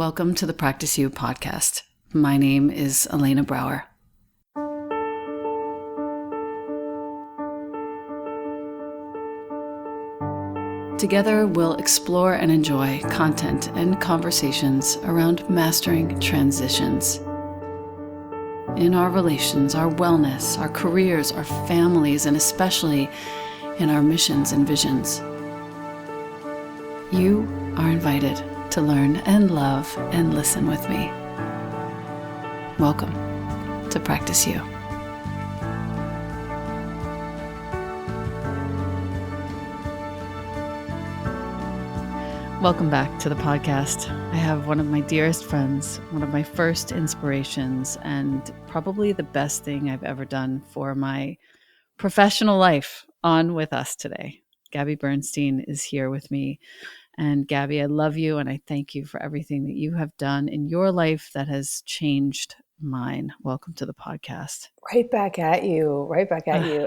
Welcome to the Practice You podcast. My name is Elena Brower. Together, we'll explore and enjoy content and conversations around mastering transitions in our relations, our wellness, our careers, our families, and especially in our missions and visions. You are invited to learn and love and listen with me. Welcome to Practice You. Welcome back to the podcast. I have one of my dearest friends, one of my first inspirations, and probably the best thing I've ever done for my professional life on with us today. Gabby Bernstein is here with me. And Gabby, I love you and I thank you for everything that you have done in your life that has changed mine. Welcome to the podcast. Right back at you.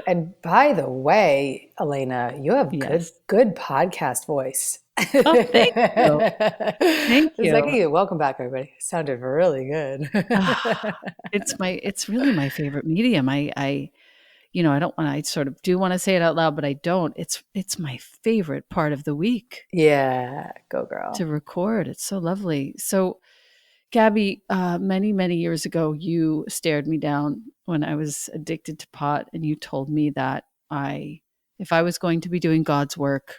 And by the way, Elena, you have good podcast voice. Oh, thank you. Thank you. Welcome back, everybody. Sounded really good. It's really my favorite medium. I don't want to, I sort of do want to say it out loud, but I don't. It's my favorite part of the week. Yeah, go girl. To record. It's so lovely. So Gabby, many, many years ago, you stared me down when I was addicted to pot, and you told me that if I was going to be doing God's work,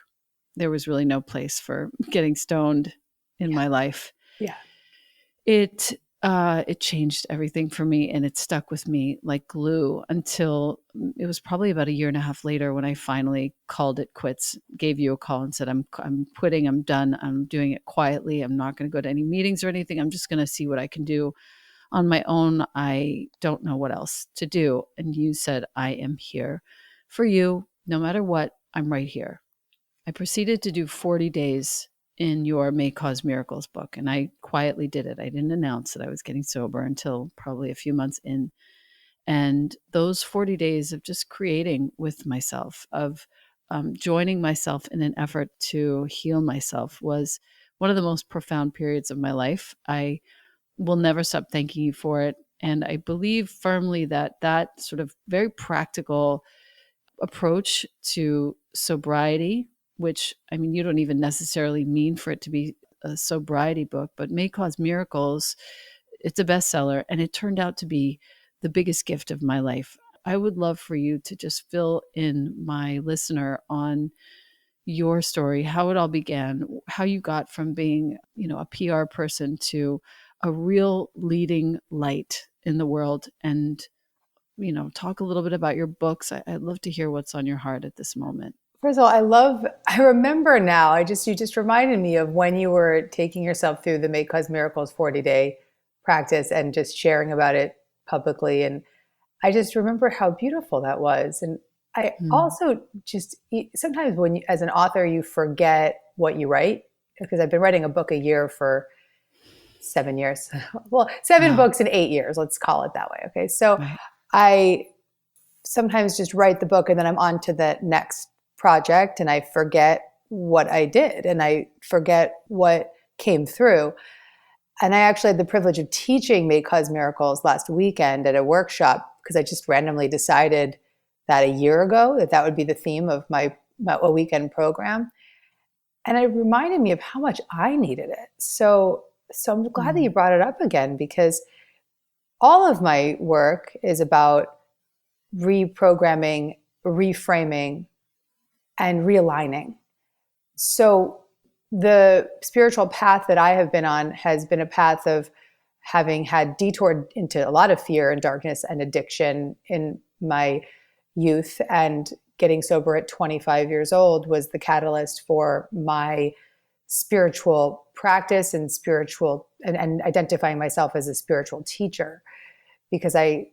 there was really no place for getting stoned in my life. Yeah. It changed everything for me, and it stuck with me like glue until it was probably about a year and a half later when I finally called it quits, gave you a call and said, I'm quitting, I'm done. I'm doing it quietly. I'm not going to go to any meetings or anything. I'm just going to see what I can do on my own. I don't know what else to do. And you said, I am here for you. No matter what, I'm right here. I proceeded to do 40 days in your May Cause Miracles book, and I quietly did it. I didn't announce that I was getting sober until probably a few months in. And those 40 days of just creating with myself, of joining myself in an effort to heal myself was one of the most profound periods of my life. I will never stop thanking you for it. And I believe firmly that sort of very practical approach to sobriety, which, I mean, you don't even necessarily mean for it to be a sobriety book, but May Cause Miracles, it's a bestseller, and it turned out to be the biggest gift of my life. I would love for you to just fill in my listener on your story, how it all began, how you got from being, a PR person to a real leading light in the world, and, talk a little bit about your books. I'd love to hear what's on your heart at this moment. First of all, I remember now, you just reminded me of when you were taking yourself through the May Cause Miracles 40-day practice and just sharing about it publicly. And I just remember how beautiful that was. And I also just, sometimes when as an author, you forget what you write, because I've been writing a book a year for 7 years. Well, 7 books in 8 years, let's call it that way. Okay. So I sometimes just write the book and then I'm on to the next project, and I forget what I did and I forget what came through. And I actually had the privilege of teaching May Cause Miracles last weekend at a workshop, because I just randomly decided that a year ago that would be the theme of my weekend program. And it reminded me of how much I needed it. So I'm glad that you brought it up again, because all of my work is about reprogramming, reframing, and realigning. So the spiritual path that I have been on has been a path of having had detoured into a lot of fear and darkness and addiction in my youth, and getting sober at 25 years old was the catalyst for my spiritual practice and and identifying myself as a spiritual teacher, because I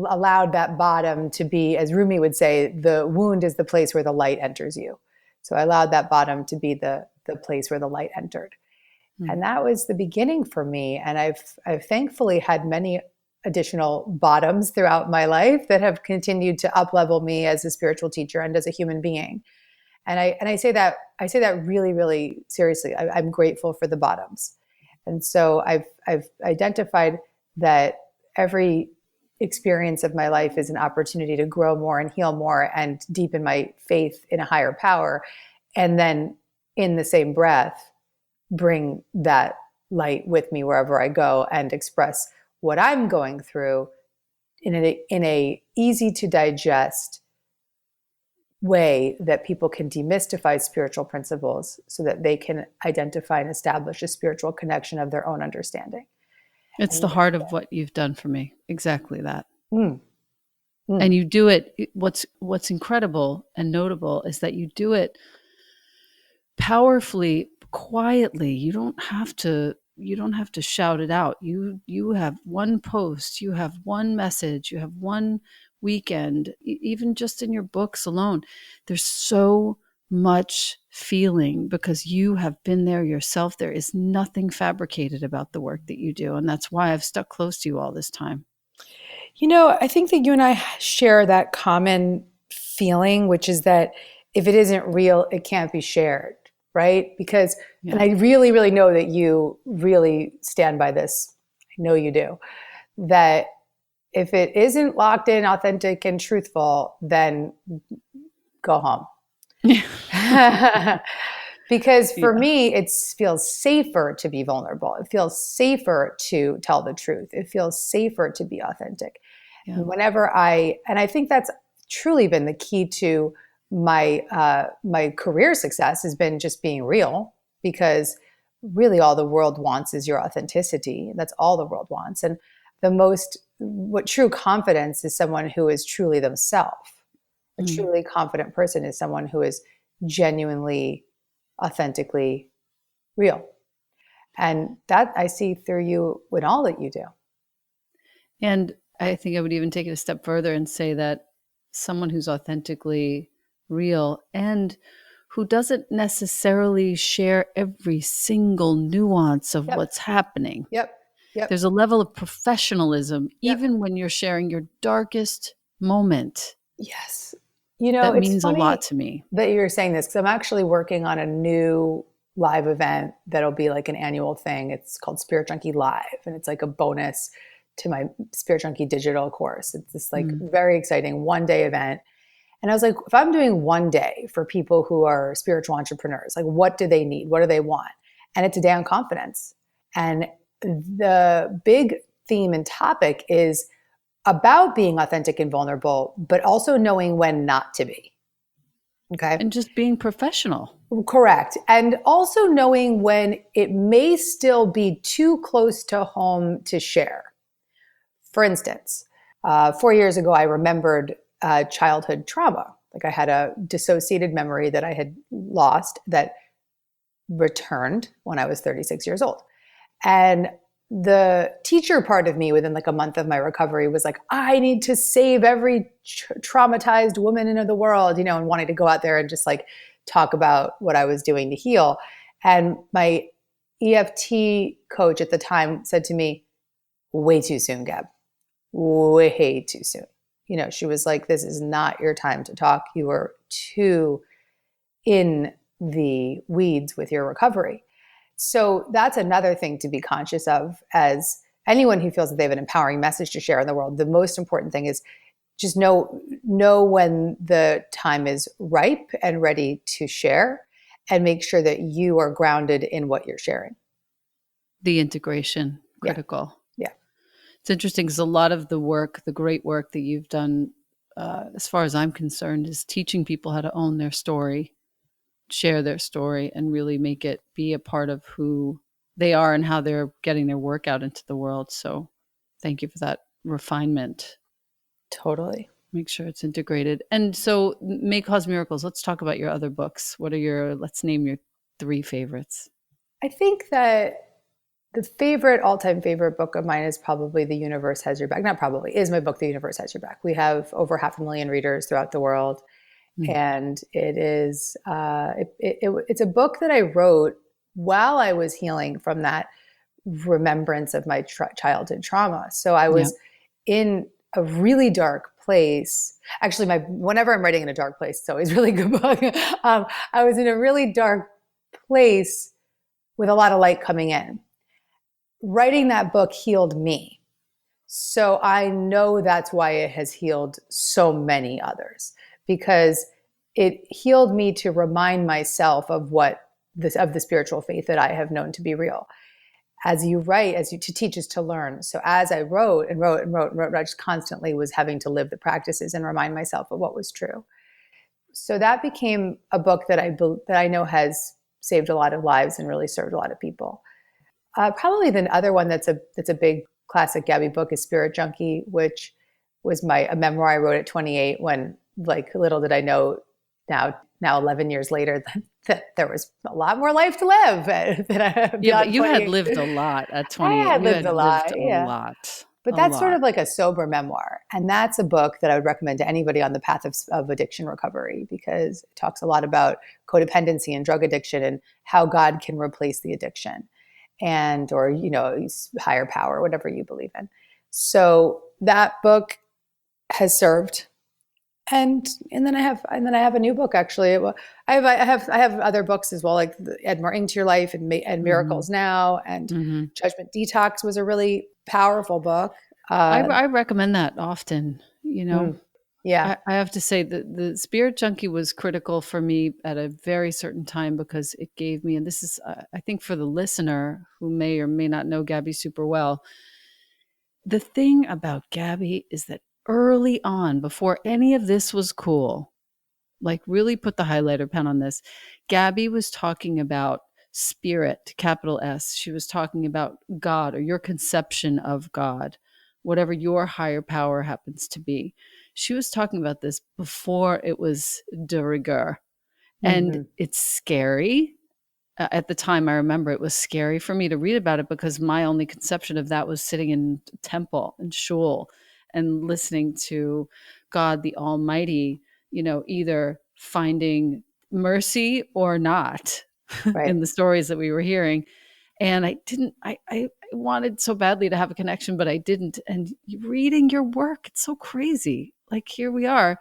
allowed that bottom to be, as Rumi would say, the wound is the place where the light enters you. So I allowed that bottom to be the place where the light entered. And that was the beginning for me. And I've thankfully had many additional bottoms throughout my life that have continued to up-level me as a spiritual teacher and as a human being. And I say that really, really seriously. I'm grateful for the bottoms. And so I've identified that every experience of my life is an opportunity to grow more and heal more and deepen my faith in a higher power. And then in the same breath, bring that light with me wherever I go and express what I'm going through in a easy to digest way that people can demystify spiritual principles so that they can identify and establish a spiritual connection of their own understanding. It's the heart of what you've done for me. Exactly that. Mm. And you do it. What's incredible and notable is that you do it powerfully, quietly. You don't have to shout it out. You have one post, you have one message, you have one weekend. Even just in your books alone, there's so much feeling because you have been there yourself. There is nothing fabricated about the work that you do, and that's why I've stuck close to you all this time. I think that you and I share that common feeling, which is that if it isn't real, it can't be shared, right? Because, and I really, really know that you really stand by this. I know you do. That if it isn't locked in, authentic, and truthful, then go home. Because for me, it feels safer to be vulnerable. It feels safer to tell the truth. It feels safer to be authentic. Yeah. And I think that's truly been the key to my career success has been just being real, because really all the world wants is your authenticity. That's all the world wants. And what true confidence is someone who is truly themselves. A truly confident person is someone who is genuinely, authentically real. And that I see through you in all that you do. And I think I would even take it a step further and say that someone who's authentically real and who doesn't necessarily share every single nuance of what's happening. Yep. There's a level of professionalism, even when you're sharing your darkest moment. Yes. That means a lot to me. That you're saying this, because I'm actually working on a new live event that'll be like an annual thing. It's called Spirit Junkie Live, and it's like a bonus to my Spirit Junkie digital course. It's this like very exciting one-day event. And I was like, if I'm doing one day for people who are spiritual entrepreneurs, like what do they need? What do they want? And it's a day on confidence. And the big theme and topic is about being authentic and vulnerable, but also knowing when not to be. Okay. And just being professional. Correct. And also knowing when it may still be too close to home to share. For instance, 4 years ago, I remembered childhood trauma. Like I had a dissociated memory that I had lost that returned when I was 36 years old. And the teacher part of me within like a month of my recovery was like, I need to save every traumatized woman in the world, and wanting to go out there and just like talk about what I was doing to heal. And my EFT coach at the time said to me, way too soon, Gab, way too soon. She was like, this is not your time to talk. You are too in the weeds with your recovery. So that's another thing to be conscious of as anyone who feels that they have an empowering message to share in the world. The most important thing is just know when the time is ripe and ready to share, and make sure that you are grounded in what you're sharing. The integration, critical. Yeah. It's interesting because a lot of the work, the great work that you've done, as far as I'm concerned, is teaching people how to own their story, share their story, and really make it be a part of who they are and how they're getting their work out into the world. So thank you for that refinement. Totally. Make sure it's integrated. And so May Cause Miracles. Let's talk about your other books. Let's name your 3 favorites. I think that the all-time favorite book of mine is probably The Universe Has Your Back. Not probably, is my book, The Universe Has Your Back. We have over 500,000 readers throughout the world. And it is, it's a book that I wrote while I was healing from that remembrance of my childhood trauma. So I was in a really dark place. Actually, whenever I'm writing in a dark place, it's always a really good book. I was in a really dark place with a lot of light coming in. writing that book healed me. So I know that's why it has healed so many others, because it healed me to remind myself of of the spiritual faith that I have known to be real. As you write, to teach is to learn. So as I wrote and wrote and wrote and wrote, I just constantly was having to live the practices and remind myself of what was true. So that became a book that I know has saved a lot of lives and really served a lot of people. Probably the other one that's a big classic Gabby book is Spirit Junkie, which was a memoir I wrote at 28 when, like, little did I know now 11 years later that there was a lot more life to live. Yeah, but you had lived a lot at I 28. had You lived had a lived lot, a yeah. lot, But a that's sort lot. of like a sober memoir. And that's a book that I would recommend to anybody on the path of addiction recovery, because it talks a lot about codependency and drug addiction and how God can replace the addiction or higher power, whatever you believe in. So that book has served. And then I have a new book, actually. I have other books as well, like Add More Into Your Life and Miracles Now, and Judgment Detox was a really powerful book. I recommend that often, Yeah. I have to say that the Spirit Junkie was critical for me at a very certain time, because it gave me, and this is, I think, for the listener who may or may not know Gabby super well, the thing about Gabby is that early on, before any of this was cool, like really put the highlighter pen on this, Gabby was talking about spirit, capital S. She was talking about God, or your conception of God, whatever your higher power happens to be. She was talking about this before it was de rigueur. And it's scary. At the time, I remember it was scary for me to read about it, because my only conception of that was sitting in temple and shul and listening to God the Almighty, either finding mercy or not Right. in the stories that we were hearing. And I wanted so badly to have a connection, but I didn't. And reading your work, it's so crazy. Like, here we are,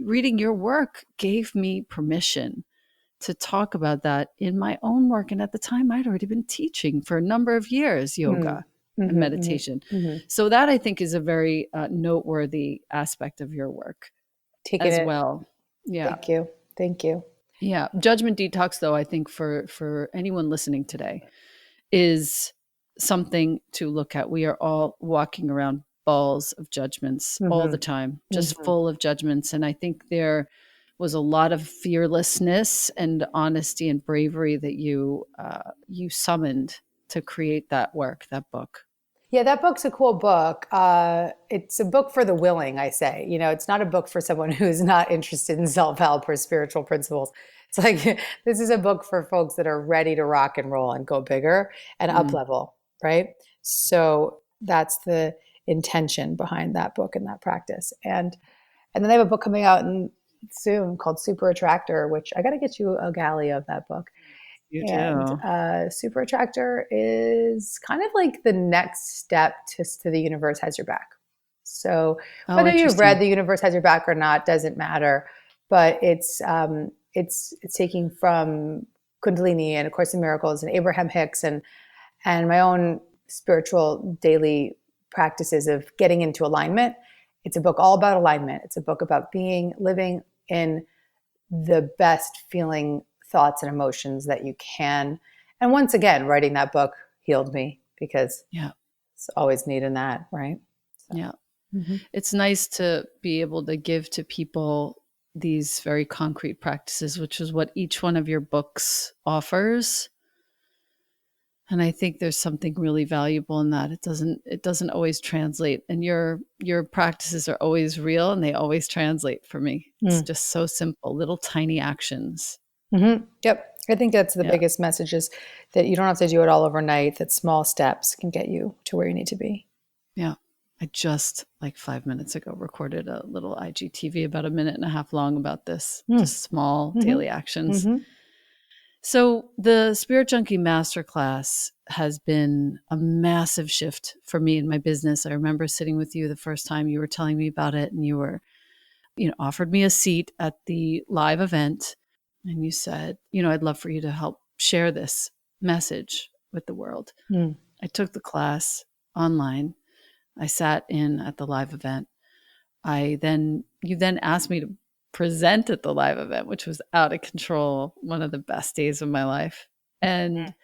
reading your work gave me permission to talk about that in my own work. And at the time, I'd already been teaching for a number of years yoga and meditation. So that, I think, is a very noteworthy aspect of your work as well. Yeah. Thank you. Yeah. Judgment Detox, though, I think for anyone listening today, is something to look at. We are all walking around balls of judgments all the time, just full of judgments. And I think there was a lot of fearlessness and honesty and bravery that you summoned to create that book. Yeah, that book's a cool book. It's a book for the willing, I say. It's not a book for someone who's not interested in self-help or spiritual principles. It's like, this is a book for folks that are ready to rock and roll and go bigger and up level, right? So that's the intention behind that book and that practice. And then they have a book coming out soon called Super Attractor, which I got to get you a galley of that book. You And do. Super Attractor is kind of like the next step to The Universe Has Your Back. So whether you've read The Universe Has Your Back or not doesn't matter, but it's taking from Kundalini and A Course in Miracles and Abraham Hicks and my own spiritual daily practices of getting into alignment. It's a book all about alignment. It's a book about living in the best feeling thoughts and emotions that you can. And once again, writing that book healed me, because it's always needing that, right? So. Yeah. It's nice to be able to give to people these very concrete practices, which is what each one of your books offers. And I think there's something really valuable in that. It doesn't always translate, and your practices are always real, and they always translate for me. It's just so simple, little tiny actions. Yep. I think that's the biggest message, is that you don't have to do it all overnight, that small steps can get you to where you need to be. Yeah. I just, like 5 minutes ago, recorded a little IGTV about 1.5 minutes long about this, just small daily actions. So the Spirit Junkie Masterclass has been a massive shift for me in my business. I remember sitting with you the first time you were telling me about it, and you offered me a seat at the live event. And you said, I'd love for you to help share this message with the world. I took the class online. I sat in at the live event. You then asked me to present at the live event, which was out of control, one of the best days of my life. And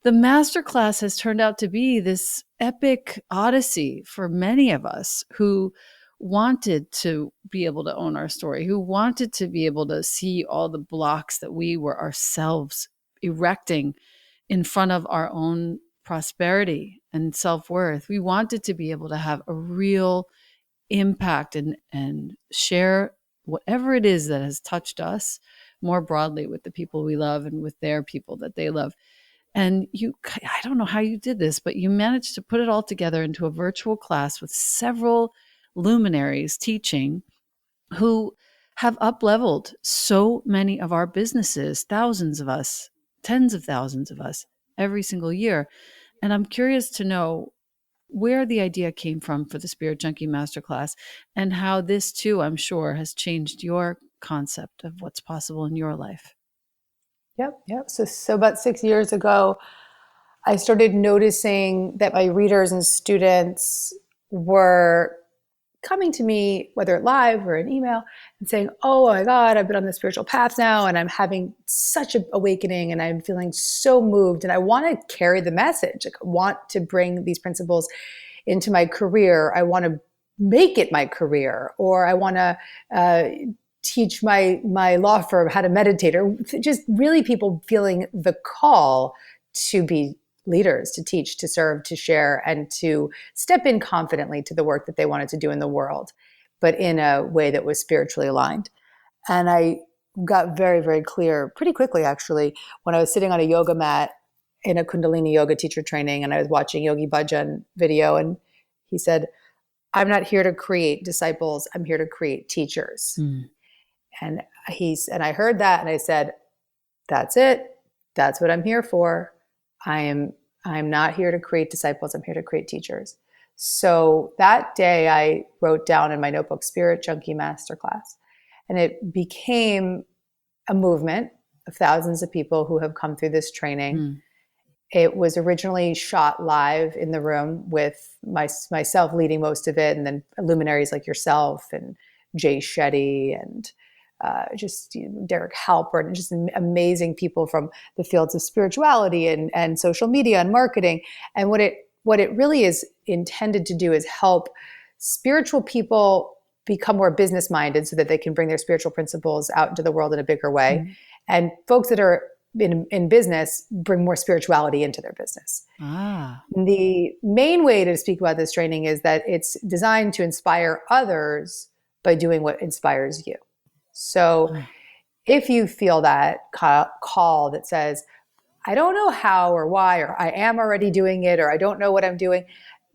the masterclass has turned out to be this epic odyssey for many of us who wanted to be able to own our story, who wanted to be able to see all the blocks that we were ourselves erecting in front of our own prosperity and self-worth. We wanted to be able to have a real impact and share whatever it is that has touched us more broadly with the people we love and with their people that they love. And I don't know how you did this, but you managed to put it all together into a virtual class with several luminaries teaching who have up-leveled so many of our businesses, thousands of us, tens of thousands of us every single year. And I'm curious to know where the idea came from for the Spirit Junkie Masterclass and how this too, I'm sure, has changed your concept of what's possible in your life. Yep. So about 6 years ago, I started noticing that my readers and students were coming to me, whether live or an email, and saying, "Oh my God, I've been on the spiritual path now, and I'm having such an awakening, and I'm feeling so moved, and I want to carry the message. Like, I want to bring these principles into my career. I want to make it my career, or I want to teach my law firm how to meditate," or just really people feeling the call to be leaders, to teach, to serve, to share, and to step in confidently to the work that they wanted to do in the world, but in a way that was spiritually aligned. And I got very, very clear pretty quickly, actually, when I was sitting on a yoga mat in a Kundalini yoga teacher training, and I was watching Yogi Bhajan video, and he said, "I'm not here to create disciples. I'm here to create teachers." And I heard that, and I said, "That's it. That's what I'm here for. I'm not here to create disciples. I'm here to create teachers." So that day I wrote down in my notebook, Spirit Junkie Masterclass. And it became a movement of thousands of people who have come through this training. It was originally shot live in the room with myself leading most of it, and then luminaries like yourself and Jay Shetty and Derek Halpert, and just amazing people from the fields of spirituality and social media and marketing. And what it really is intended to do is help spiritual people become more business minded so that they can bring their spiritual principles out into the world in a bigger way. And folks that are in business bring more spirituality into their business. The main way to speak about this training is that it's designed to inspire others by doing what inspires you. So if you feel that call that says, "I don't know how or why, or I am already doing it, or I don't know what I'm doing,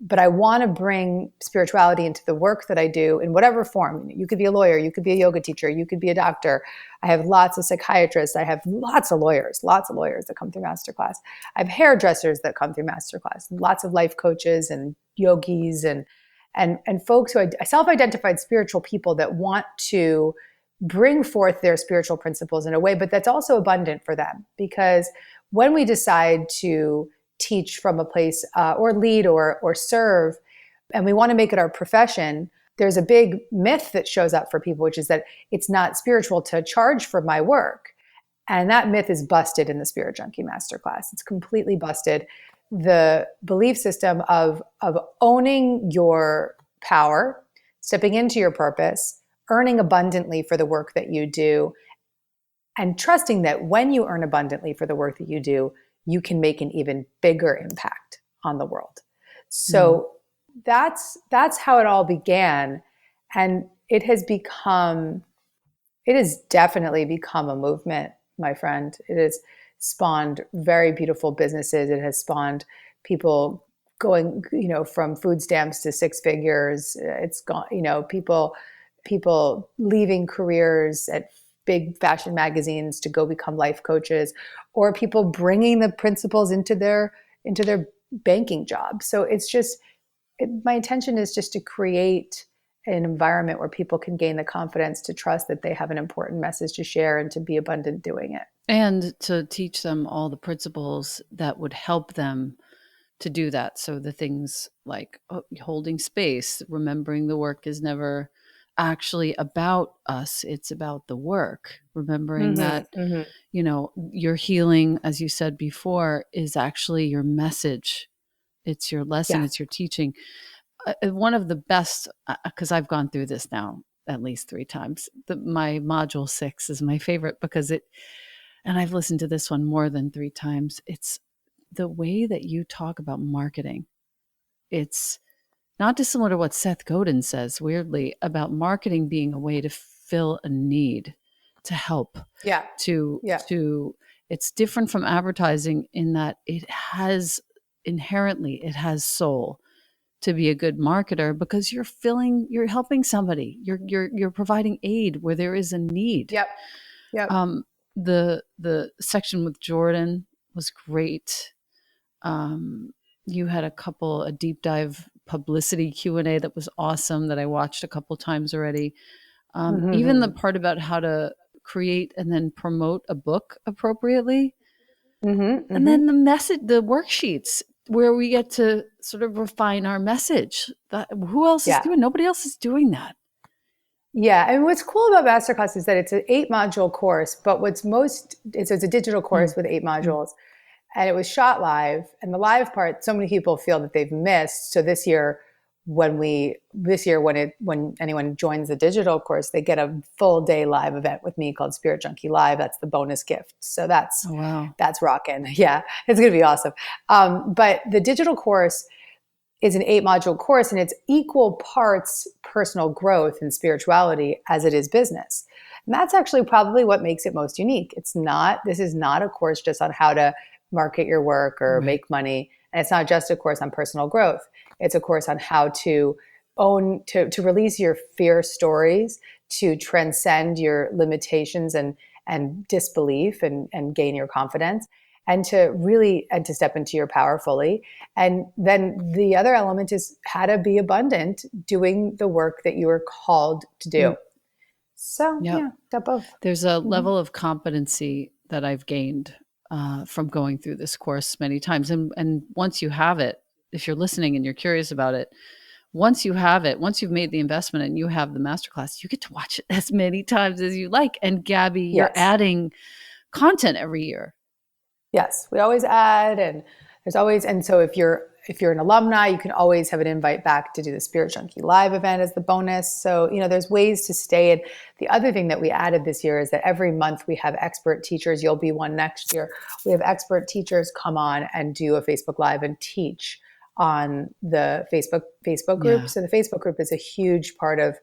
but I want to bring spirituality into the work that I do in whatever form." You could be a lawyer, you could be a yoga teacher, you could be a doctor. I have lots of psychiatrists. I have lots of lawyers that come through Masterclass. I have hairdressers that come through Masterclass, lots of life coaches and yogis and folks who are self-identified spiritual people that want to bring forth their spiritual principles in a way, but that's also abundant for them. Because when we decide to teach from a place or lead or serve, and we want to make it our profession, there's a big myth that shows up for people, which is that it's not spiritual to charge for my work. And that myth is busted in the Spirit Junkie Masterclass. It's completely busted. The belief system of owning your power, stepping into your purpose, earning abundantly for the work that you do, and trusting that when you earn abundantly for the work that you do, you can make an even bigger impact on the world. So that's how it all began. And it has definitely become a movement, my friend. It has spawned very beautiful businesses. It has spawned people going, from food stamps to six figures. It's gone, people leaving careers at big fashion magazines to go become life coaches, or people bringing the principles into their banking job. So it's just, my intention is just to create an environment where people can gain the confidence to trust that they have an important message to share and to be abundant doing it. And to teach them all the principles that would help them to do that. So the things like holding space, remembering the work is never actually about us, it's about the work. Remembering that, you know, your healing, as you said before, is actually your message. It's your lesson, Yeah. it's your teaching. One of the best, because I've gone through this now at least 3 times. My module 6 is my favorite because and I've listened to this one more than 3 times. It's the way that you talk about marketing. It's not dissimilar to what Seth Godin says, weirdly, about marketing being a way to fill a need, to help, Yeah. to Yeah. it's different from advertising in that it has soul to be a good marketer, because you're helping somebody, you're providing aid where there is a need. Yep. Yep. The section with Jordan was great. You had a deep dive publicity Q&A that was awesome, that I watched a couple times already. Even the part about how to create and then promote a book appropriately. And then the worksheets where we get to sort of refine our message. Who else is doing? Nobody else is doing that. Yeah, and what's cool about Masterclass is that it's an 8-module course, but it's a digital course with 8 modules, and it was shot live. And the live part, so many people feel that they've missed. So this year, when anyone joins the digital course, they get a full day live event with me called Spirit Junkie Live. That's the bonus gift. So that's rocking. Yeah, it's gonna be awesome. But the digital course is an 8-module course, and it's equal parts personal growth and spirituality as it is business. And that's actually probably what makes it most unique. This is not a course just on how to market your work or make money. And it's not just a course on personal growth. It's a course on how to release your fear stories, to transcend your limitations and disbelief and gain your confidence, and to step into your power fully. And then the other element is how to be abundant doing the work that you are called to do. So got both. There's a level of competency that I've gained from going through this course many times. And once you have it, if you're listening and you're curious about it, once you've made the investment and you have the masterclass, you get to watch it as many times as you like. And Gabby, you're adding content every year. Yes, we always add, and so if you're an alumni, you can always have an invite back to do the Spirit Junkie Live event as the bonus. So, there's ways to stay. And the other thing that we added this year is that every month we have expert teachers. You'll be one next year. We have expert teachers come on and do a Facebook Live and teach on the Facebook group. Yeah. So the Facebook group is a huge part of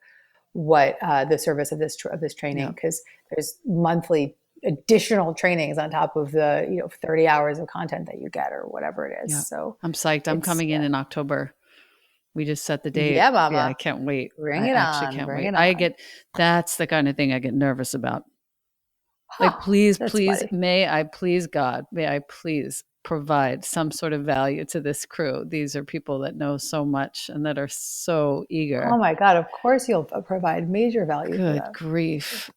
what the service of this training, because there's monthly additional trainings on top of the 30 hours of content that you get or whatever it is. Yeah. So I'm psyched. I'm coming in October. We just set the date. Yeah, mama. Yeah, I can't wait. Bring it on. That's the kind of thing I get nervous about. Like, please, may I please provide some sort of value to this crew. These are people that know so much and that are so eager. Oh my God, of course you'll provide major value. Good grief.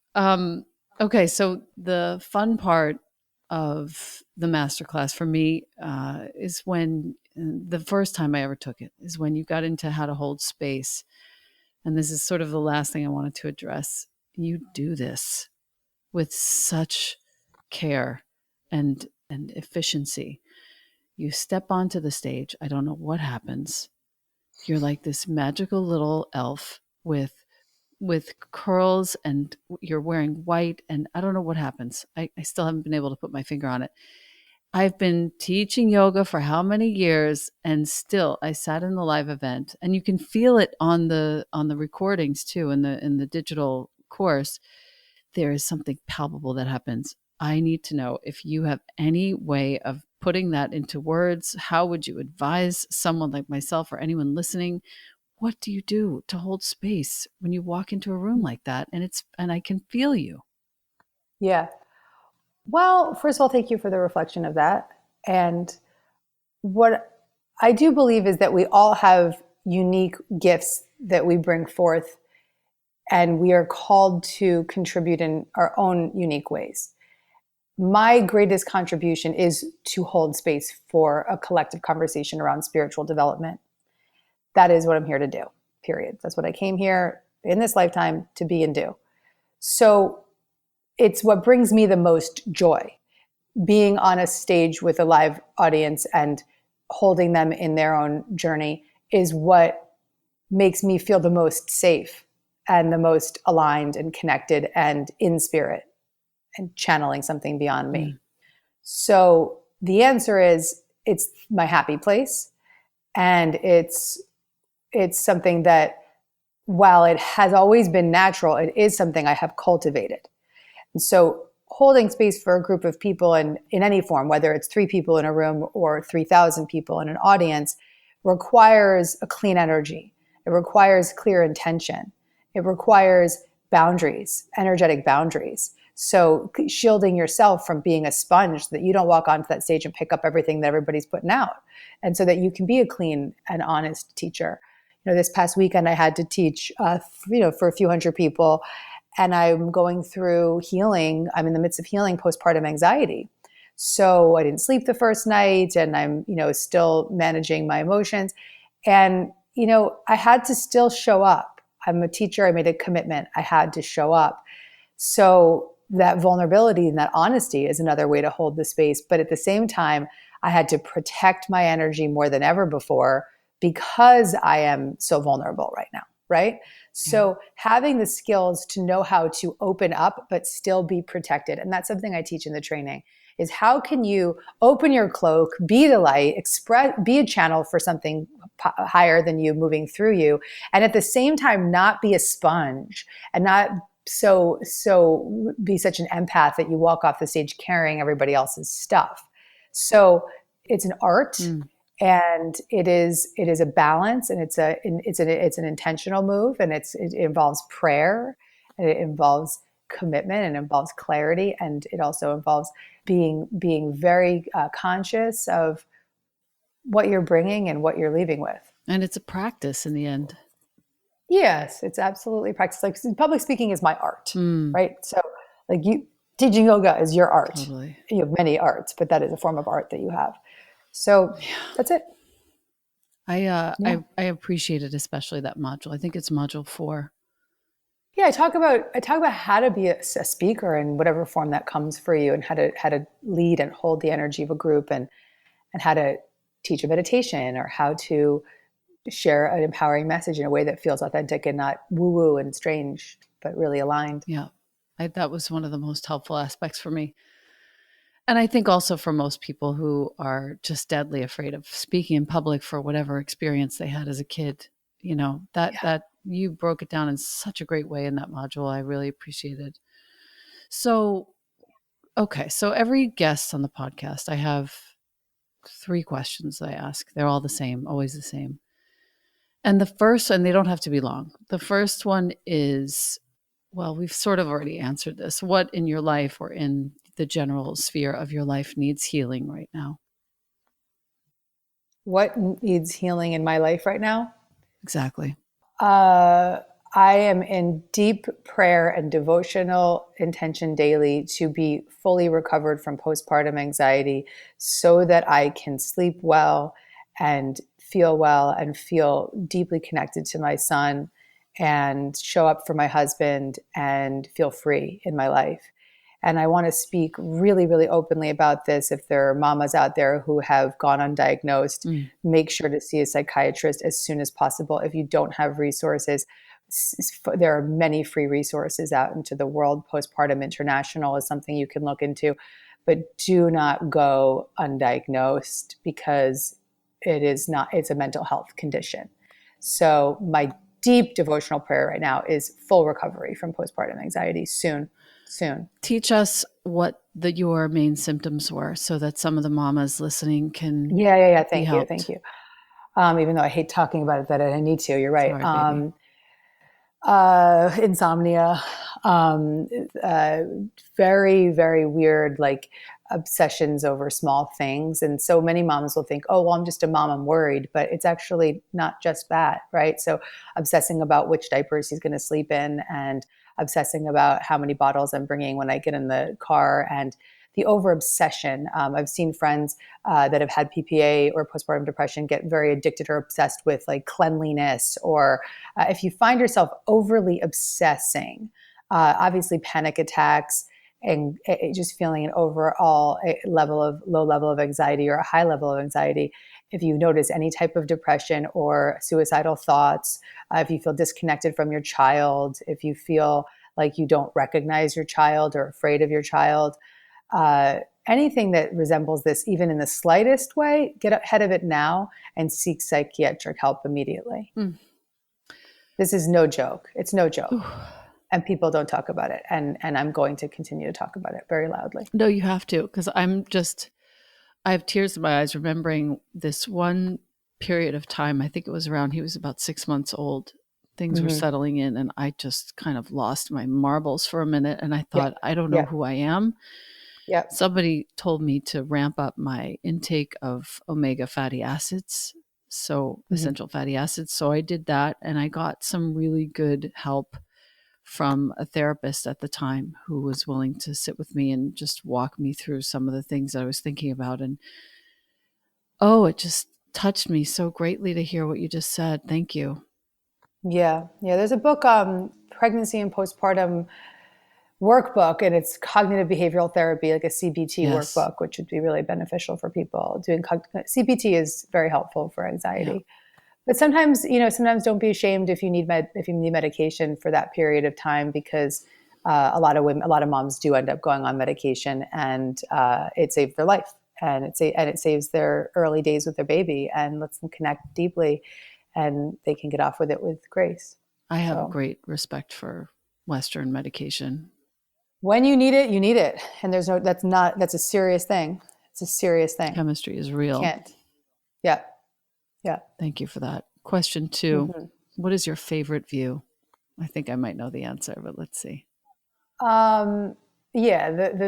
Okay, so the fun part of the masterclass for me is when the first time I ever took it is when you got into how to hold space. And this is sort of the last thing I wanted to address. You do this with such care and efficiency. You step onto the stage. I don't know what happens. You're like this magical little elf with curls, and you're wearing white, and I don't know what happens. I still haven't been able to put my finger on it. I've been teaching yoga for how many years, and still I sat in the live event, and you can feel it on the recordings too, in the digital course. There is something palpable that happens. I need to know if you have any way of putting that into words. How would you advise someone like myself or anyone listening? What do you do to hold space when you walk into a room like that? And I can feel you. Yeah. Well, first of all, thank you for the reflection of that. And what I do believe is that we all have unique gifts that we bring forth, and we are called to contribute in our own unique ways. my greatest contribution is to hold space for a collective conversation around spiritual development. That is what I'm here to do, period. That's what I came here in this lifetime to be and do. So it's what brings me the most joy. Being on a stage with a live audience and holding them in their own journey is what makes me feel the most safe and the most aligned and connected and in spirit and channeling something beyond me. So the answer is, it's my happy place. And it's something that, while it has always been natural, it is something I have cultivated. And so holding space for a group of people in any form, whether it's 3 people in a room or 3,000 people in an audience, requires a clean energy. It requires clear intention. It requires boundaries, energetic boundaries. So shielding yourself from being a sponge, so that you don't walk onto that stage and pick up everything that everybody's putting out. And so that you can be a clean and honest teacher. This past weekend I had to teach, for a few hundred people, and I'm going through healing. I'm in the midst of healing postpartum anxiety. So I didn't sleep the first night, and I'm, still managing my emotions. And, I had to still show up. I'm a teacher. I made a commitment. I had to show up. So that vulnerability and that honesty is another way to hold the space. But at the same time, I had to protect my energy more than ever before, because I am so vulnerable right now, right? So having the skills to know how to open up but still be protected, and that's something I teach in the training, is how can you open your cloak, be the light, be a channel for something higher than you moving through you, and at the same time not be a sponge and not so be such an empath that you walk off the stage carrying everybody else's stuff. So it's an art. And it is a balance, and it's an intentional move, and it involves prayer, and it involves commitment, and it involves clarity, and it also involves being very conscious of what you're bringing and what you're leaving with. And it's a practice in the end. Yes, it's absolutely practice. Like, public speaking is my art, right? So, like, teaching yoga is your art. Totally. You have many arts, but that is a form of art that you have. So that's it. I appreciate it, especially that module. I think it's module 4. Yeah, I talk about how to be a speaker in whatever form that comes for you, and how to lead and hold the energy of a group, and how to teach a meditation, or how to share an empowering message in a way that feels authentic and not woo-woo and strange, but really aligned. Yeah, that was one of the most helpful aspects for me. And I think also for most people who are just deadly afraid of speaking in public for whatever experience they had as a kid, that you broke it down in such a great way in that module. I really appreciated. So, okay. So every guest on the podcast, I have 3 questions that I ask. They're all the same, always the same. And the first, and they don't have to be long. The first one is, well, we've sort of already answered this. What in your life, or in the general sphere of your life, needs healing right now? What needs healing in my life right now? Exactly. I am in deep prayer and devotional intention daily to be fully recovered from postpartum anxiety, so that I can sleep well and feel deeply connected to my son, and show up for my husband, and feel free in my life. And I want to speak really, really openly about this. If there are mamas out there who have gone undiagnosed, make sure to see a psychiatrist as soon as possible. If you don't have resources, there are many free resources out into the world. Postpartum International is something you can look into, but do not go undiagnosed, because it's a mental health condition. So my deep devotional prayer right now is full recovery from postpartum anxiety soon. Teach us what your main symptoms were, so that some of the mamas listening can Thank you. Even though I hate talking about it, that I need to. You're right. Sorry, Insomnia, very, very weird, like, obsessions over small things. And so many moms will think, oh, well, I'm just a mom, I'm worried, but it's actually not just that, right? So obsessing about which diapers he's going to sleep in, and obsessing about how many bottles I'm bringing when I get in the car, and the over obsession. I've seen friends that have had PPA or postpartum depression get very addicted or obsessed with like cleanliness, or if you find yourself overly obsessing, obviously panic attacks and just feeling an overall low level of anxiety or a high level of anxiety. If you notice any type of depression or suicidal thoughts, if you feel disconnected from your child, if you feel like you don't recognize your child or afraid of your child, anything that resembles this, even in the slightest way, get ahead of it now and seek psychiatric help immediately. This is no joke. It's no joke. And people don't talk about it. And I'm going to continue to talk about it very loudly. No, you have to, because I have tears in my eyes remembering this one period of time. I think it was around, he was about 6 months old. Things were settling in, and I just kind of lost my marbles for a minute. And I thought, I don't know who I am. Somebody told me to ramp up my intake of omega fatty acids, so essential fatty acids. So I did that, and I got some really good help from a therapist at the time who was willing to sit with me and just walk me through some of the things I was thinking about. And it just touched me so greatly to hear what you just said. Thank you. Yeah. There's a book, Pregnancy and Postpartum Workbook, and it's cognitive behavioral therapy, like a CBT workbook, which would be really beneficial for people. CBT is very helpful for anxiety. But sometimes don't be ashamed if you need medication for that period of time, because a lot of moms do end up going on medication, and it saved their life, and it saves their early days with their baby, and lets them connect deeply, and they can get off with it with grace. I have great respect for Western medication. When you need it, you need it, and that's a serious thing. It's a serious thing. Chemistry is real. Can't. Yeah. Thank you for that. Question 2. What is your favorite view? I think I might know the answer, but let's see. The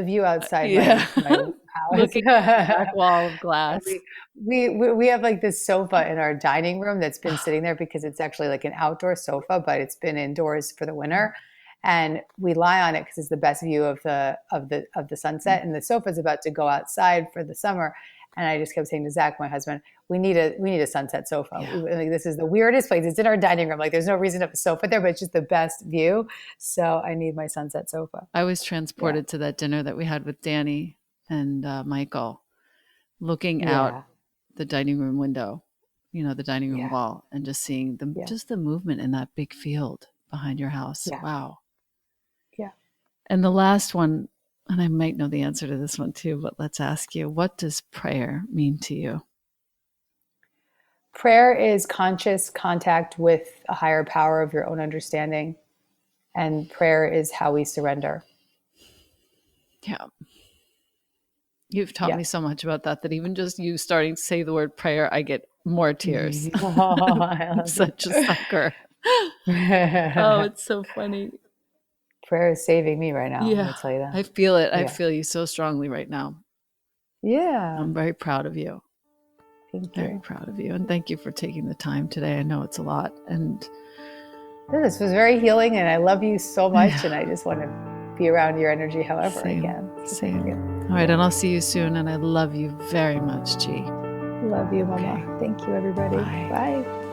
view outside my house. Looking at the back wall of glass. We have like this sofa in our dining room that's been sitting there because it's actually like an outdoor sofa, but it's been indoors for the winter. And we lie on it because it's the best view of the sunset. And the sofa's about to go outside for the summer. And I just kept saying to Zach, my husband, we need a sunset sofa. Like, this is the weirdest place. It's in our dining room. Like, there's no reason to have a sofa there, but it's just the best view. So I need my sunset sofa. I was transported to that dinner that we had with Danny and Michael, looking out the dining room window, the dining room wall, and just seeing just the movement in that big field behind your house. Yeah. Wow. Yeah. And the last one, and I might know the answer to this one too, but let's ask you, what does prayer mean to you? Prayer is conscious contact with a higher power of your own understanding. And prayer is how we surrender. Yeah. You've taught me so much about that even just you starting to say the word prayer, I get more tears. I'm such a sucker. Oh, it's so funny. Prayer is saving me right now. Yeah, let me tell you that. I feel it. I feel you so strongly right now. Yeah. I'm very proud of you. Thank you. Very proud of you. And thank you for taking the time today. I know it's a lot. And this was very healing, and I love you so much. And I just want to be around your energy however I can. So Same. All right. And I'll see you soon. And I love you very much, G. Love you, Mama. Okay. Thank you, everybody. Bye. Bye.